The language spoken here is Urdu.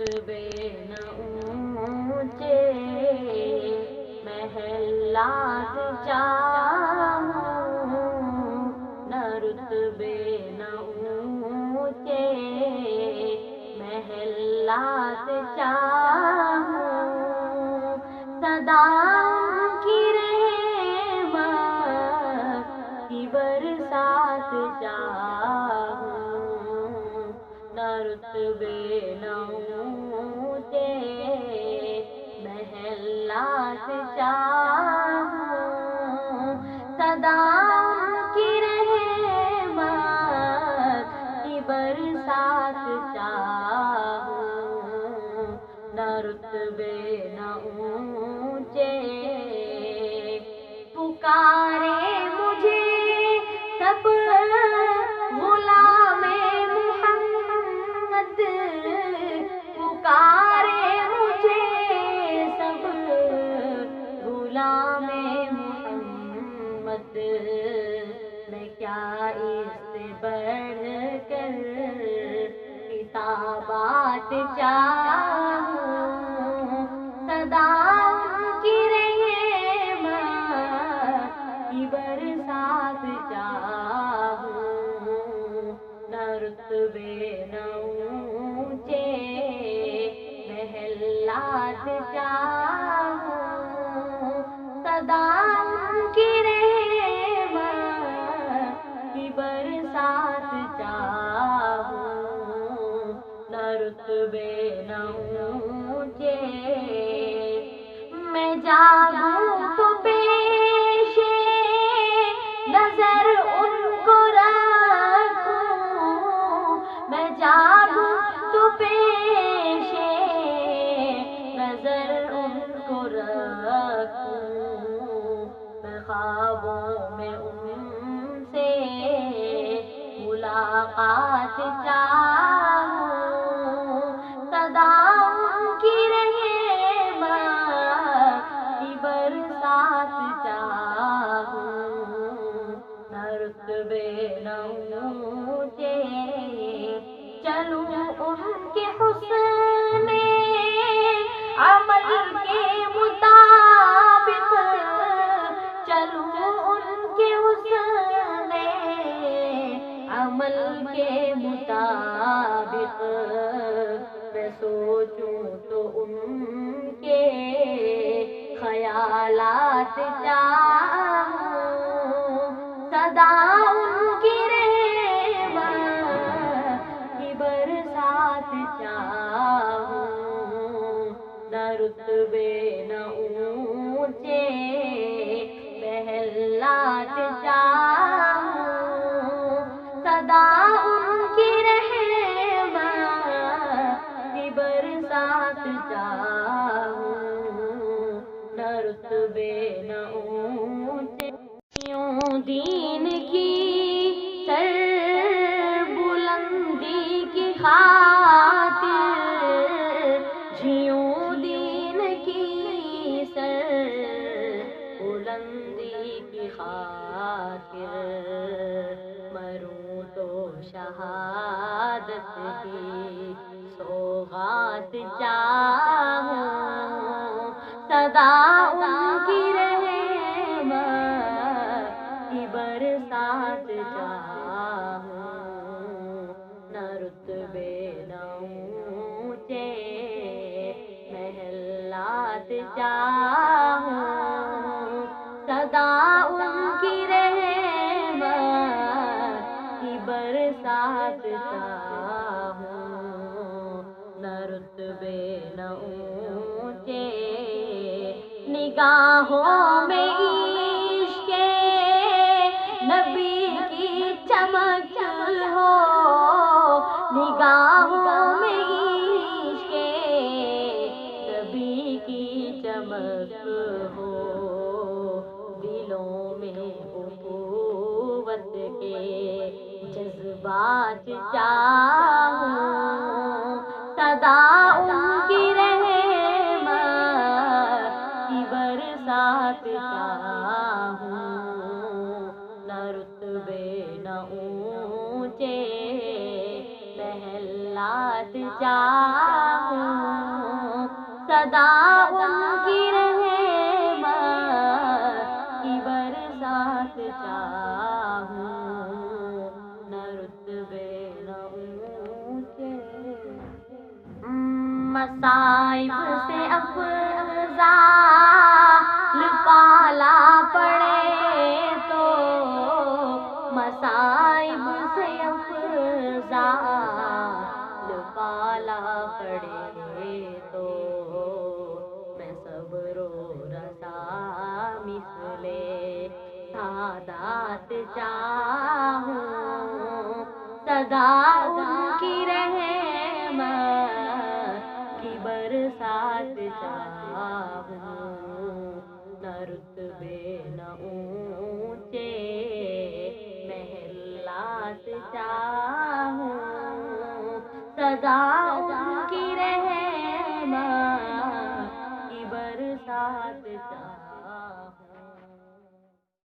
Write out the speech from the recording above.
رتبے نہ اونچے محلات چاہوں، نہ رتبے نہ اونچے محلات چاہوں، صداؤں کی رحمت کی برسات چاہوں، نہ رتبے نہ اونچے محلات چاہوں، صداؤں کی رحمت کی برسات چاہوں، نہ رتبے نہ اونچے پکارے مجھے سب غلام محمد، پکارے مجھے سب غلام محمد، میں کیا اس سے بڑھ کر کتابات چاہوں، صداؤں کی رحمت کی برسات چاہوں، نہ رتبے نہ اونچے محلات چاہوں، صداؤں کی رحمت کی برسات چاہوں، نہ رتبے نہ اونچے میں جاگوں تو پیش نظر ان کو رکھوں، میں جاگوں تو پیش نظر ان کو رکھوں، میں خوابوں میں ان سے ملاقات چاہوں، صداؤں کی رحمت کی برسات چاہوں، نہ رتبے نہ اونچے چلوں ان کے حسن عمل کے مطابق، چلوں ان کے حسن عمل کے مطابق، میں سوچوں تو ان کے خیالات چاہوں، صداؤں کی رحمت کی برسات چاہوں، نہ رتبے نہ اونچے محلات چاہوں، صداؤں کی رحمت کی برسات چاہوں، نہ رتبے نہ اونچے دین کی سر بلندی کی خاطر، جیوں دین کی سر بلندی کی خاطر، مروں تو شہادت کی سوغات چاہوں، صداؤں کی رحمت کی برسات چاہوں، نہ رتبے نہ اونچے محلات چاہوں، صداؤں کی رحمت کی برسات چاہوں، نہ رتبے نہ اونچے نگاہوں میں عشق نبی کی چمک ہو، نگاہوں میں عشق نبی کی چمک ہو، دلوں میں اخوت کے جذبات چاہوں، صداؤں کی رحمت کی برسات چاہوں، نہ رتبے نہ اونچے محلات محلات چاہوں صدا ان کی رحمت کی برسات چاہوں نہ رتبے نہ اونچے مصائب سے افضال پالا پڑے تو مصائب سے افضال پالا پڑے تو میں صبر و رضا مثل سعادت چاہوں صدا ان کی رحمت کی برسات چاہوں نہ رتبے نہ اونچے محلات چاہوں صدا ان کی رحمت کی برسات چاہوں